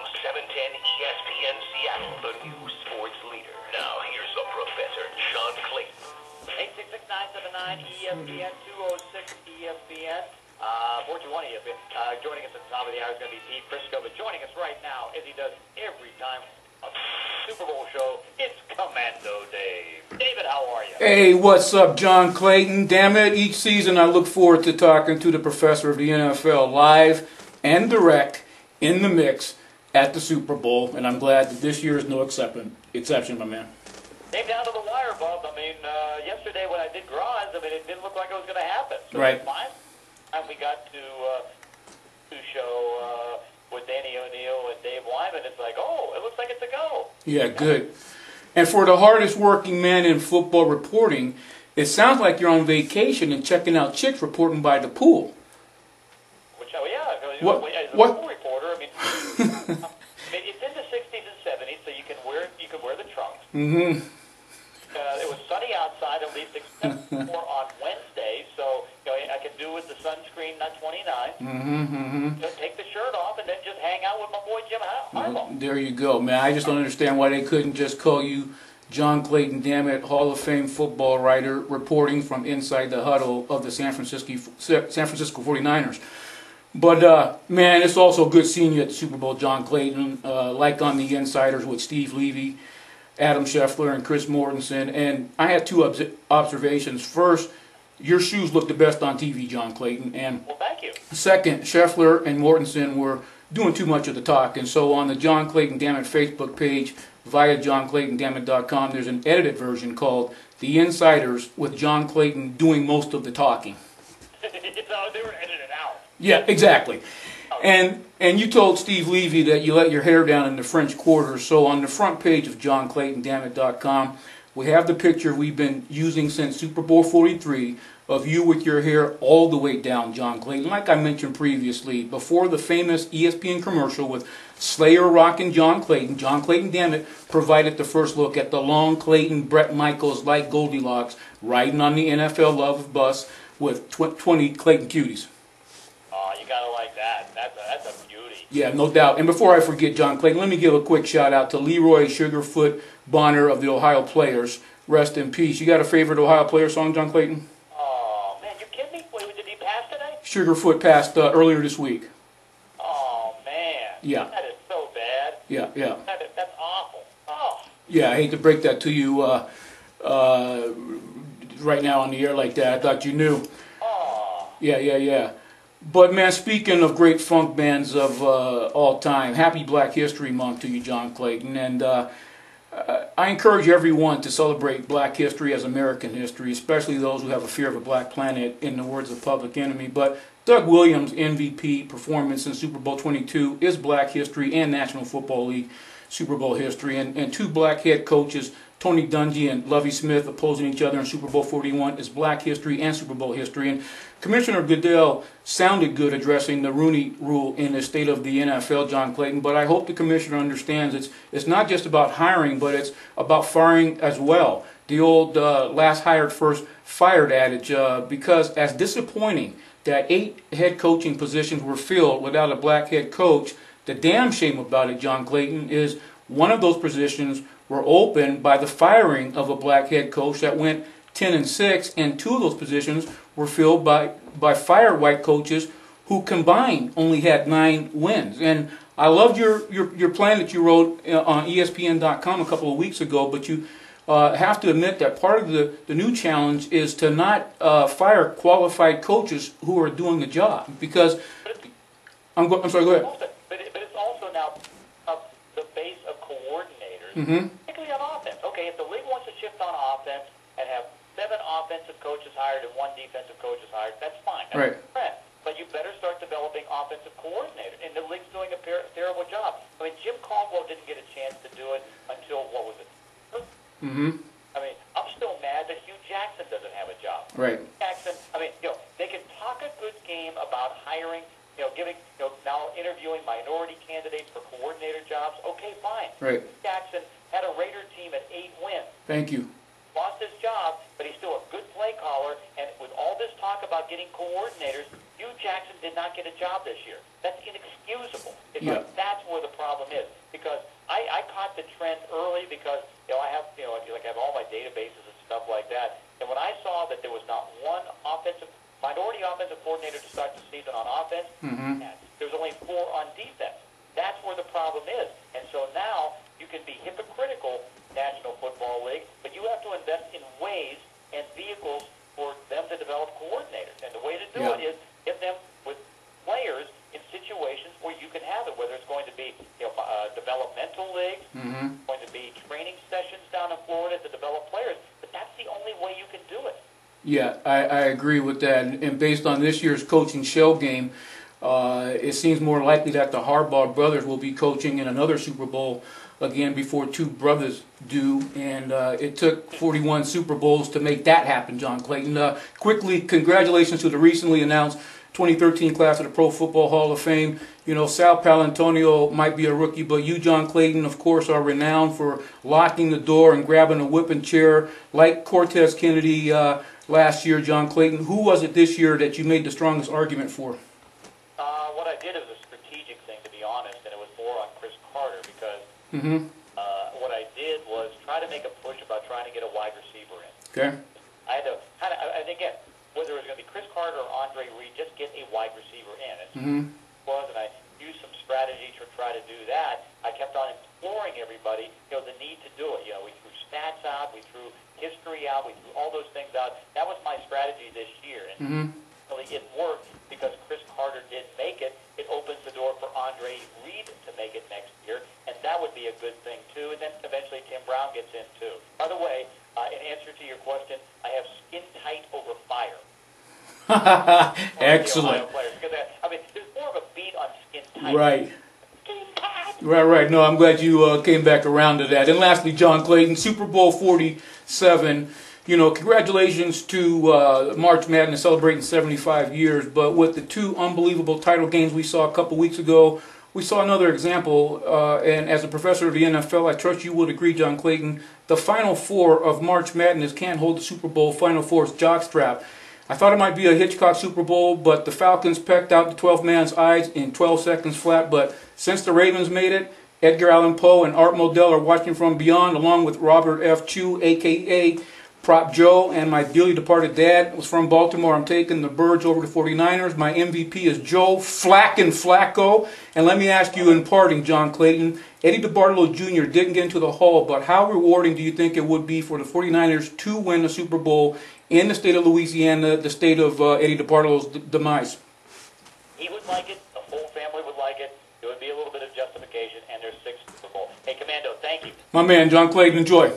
on 710 ESPN Seattle, the new sports leader. Now, here's the professor, John Clayton. 866-979 ESPN, 206 ESPN, 421 ESPN. Joining us at the top of the hour is going to be Pete Prisco, but joining us right now, as he does every time on the Super Bowl show, it's Commando Dave. David, how are you? Hey, what's up, John Clayton? Damn it, each season I look forward to talking to the professor of the NFL live and direct in the mix at the Super Bowl, and I'm glad that this year is no exception, my man. Came down to the wire, Bob. I mean, yesterday when I did garage, it didn't look like it was going to happen. So right. Fine. And we got to show with Danny O'Neill and Dave Wyman. It's like, oh, it looks like it's a go. Yeah, good. And for the hardest working man in football reporting, it sounds like you're on vacation and checking out chicks reporting by the pool. Which, oh yeah, what? As a pool reporter, I mean, it's in the 60s and 70s, so you can wear the trunks. Mm-hmm. It was sunny outside, at least except for on Wednesday, so I could do with the sunscreen, not 29. Mm-hmm. Just take the shirt off and then just hang out with my boy Jim Harbaugh. There you go, man. I just don't understand why they couldn't just call you John Clayton, damn it, Hall of Fame football writer reporting from inside the huddle of the San Francisco 49ers. But, man, it's also good seeing you at the Super Bowl, John Clayton, like on the Insiders with Steve Levy, Adam Scheffler, and Chris Mortensen. And I had two observations. First, your shoes look the best on TV, John Clayton. And well, thank you. Second, Scheffler and Mortensen were doing too much of the talk. And so on the John Clayton Damn It Facebook page via johnclaytondammit.com, there's an edited version called The Insiders with John Clayton doing most of the talking. They were edited out. Yeah, exactly. And you told Steve Levy that you let your hair down in the French Quarter. So on the front page of johnclaytondammit.com, we have the picture we've been using since Super Bowl 43 of you with your hair all the way down, John Clayton. Like I mentioned previously, before the famous ESPN commercial with Slayer rockin' John Clayton Dammit provided the first look at the long Clayton, Brett Michaels like Goldilocks riding on the NFL Love bus with 20 Clayton cuties. Oh, you gotta like that. That's a beauty. Yeah, no doubt. And before I forget, John Clayton, let me give a quick shout out to Leroy Sugarfoot Bonner of the Ohio Players. Rest in peace. You got a favorite Ohio Player song, John Clayton? Oh, man, you kidding me? Wait, did he pass today? Sugarfoot passed earlier this week. Oh, man. Yeah. That is so bad. Yeah. That's awful. Oh. Yeah, I hate to break that to you right now on the air like that. I thought you knew. Oh. Yeah. But, man, speaking of great funk bands of all time, happy Black History Month to you, John Clayton. And I encourage everyone to celebrate Black history as American history, especially those who have a fear of a black planet, in the words of Public Enemy. But Doug Williams' MVP performance in Super Bowl 22 is Black history and National Football League Super Bowl history. And two black head coaches, Tony Dungy and Lovie Smith, opposing each other in Super Bowl 41 is Black history and Super Bowl history. And Commissioner Goodell sounded good addressing the Rooney Rule in the state of the NFL, John Clayton, but I hope the Commissioner understands it's not just about hiring, but it's about firing as well. The old last hired, first fired adage, because as disappointing that 8 head coaching positions were filled without a black head coach, the damn shame about it, John Clayton, is one of those positions were opened by the firing of a black head coach that went 10-6, and 2 of those positions were filled by fired white coaches who combined only had 9 wins. And I loved your plan that you wrote on ESPN.com a couple of weeks ago, but you have to admit that part of the new challenge is to not fire qualified coaches who are doing the job. Because I'm sorry, go ahead. But it's also now the base of coordinators, particularly on offense. Okay, if the league wants to shift on offense and have 7 offensive coaches hired and 1 defensive coach is hired, that's fine. That's right. Correct. But you better start developing offensive coordinators. And the league's doing a terrible job. I mean, Jim Caldwell didn't get a chance to do it until, what was it? I mean, I'm still mad that Hugh Jackson doesn't have a job. Right. Jackson, I mean, they can talk a good game about hiring, giving, now interviewing minority candidates for coordinator jobs. Okay, fine. Right. Hugh Jackson had a Raider team at 8 wins. Thank you. Lost his job, but he's still a good play caller. And with all this talk about getting coordinators, Hugh Jackson did not get a job this year. That's inexcusable. It's like that's where the problem is. because, I have, I have all my databases and stuff like that. And when I saw that there was not one minority offensive coordinator to start the season on offense, there was only 4 on defense. That's where the problem is. And so now you can be hypocritical, National Football League, but you have to invest in ways and vehicles for them to develop coordinators. And the way to do it is get them with players in situations where you can have it, whether it's going to be developmental leagues, going to be training sessions down in Florida to develop players. But that's the only way you can do it. Yeah, I agree with that. And based on this year's coaching shell game, it seems more likely that the Harbaugh brothers will be coaching in another Super Bowl again before 2 brothers do. And it took 41 Super Bowls to make that happen, John Clayton. Quickly, congratulations to the recently announced 2013 class of the Pro Football Hall of Fame. Sal Palantonio might be a rookie, but you, John Clayton, of course, are renowned for locking the door and grabbing a whipping chair like Cortez Kennedy last year, John Clayton. Who was it this year that you made the strongest argument for? What I did was a strategic thing, to be honest, and it was more on Chris Carter because what I did was try to make a push about trying to get a wide receiver in. Okay. I had to and again, whether it was going to be Chris Carter or Andre Reed, just get a wide receiver in. And I used some strategy to try to do that. I kept on imploring everybody, the need to do it. We threw stats out, we threw history out, we threw all those things out. That was my strategy this year. And really it worked because Chris Carter did make it. It opens the door for Andre Reed to make it next year, and that would be a good thing too. And then eventually Tim Brown gets in too. By the way, in answer to your question, I have skin tight over fire. Excellent. Because there's more of a beat on skin tight. Right. Skin tight. Right. No, I'm glad you came back around to that. And lastly, John Clayton, Super Bowl 47. Congratulations to March Madness celebrating 75 years. But with the 2 unbelievable title games we saw a couple weeks ago, we saw another example. And as a professor of the NFL, I trust you would agree, John Clayton, the Final Four of March Madness can't hold the Super Bowl Final Four's jockstrap. I thought it might be a Hitchcock Super Bowl, but the Falcons pecked out the 12 man's eyes in 12 seconds flat. But since the Ravens made it, Edgar Allan Poe and Art Modell are watching from beyond, along with Robert F. Chu, a.k.a. Prop Joe, and my dearly departed dad was from Baltimore. I'm taking the Birds over the 49ers. My MVP is Joe Flacco. And let me ask you in parting, John Clayton, Eddie DeBartolo Jr. didn't get into the Hall, but how rewarding do you think it would be for the 49ers to win the Super Bowl in the state of Louisiana, the state of Eddie DeBartolo's demise? He would like it. The whole family would like it. It would be a little bit of justification, and there's 6 Super Bowl. Hey, Commando, thank you. My man, John Clayton, enjoy.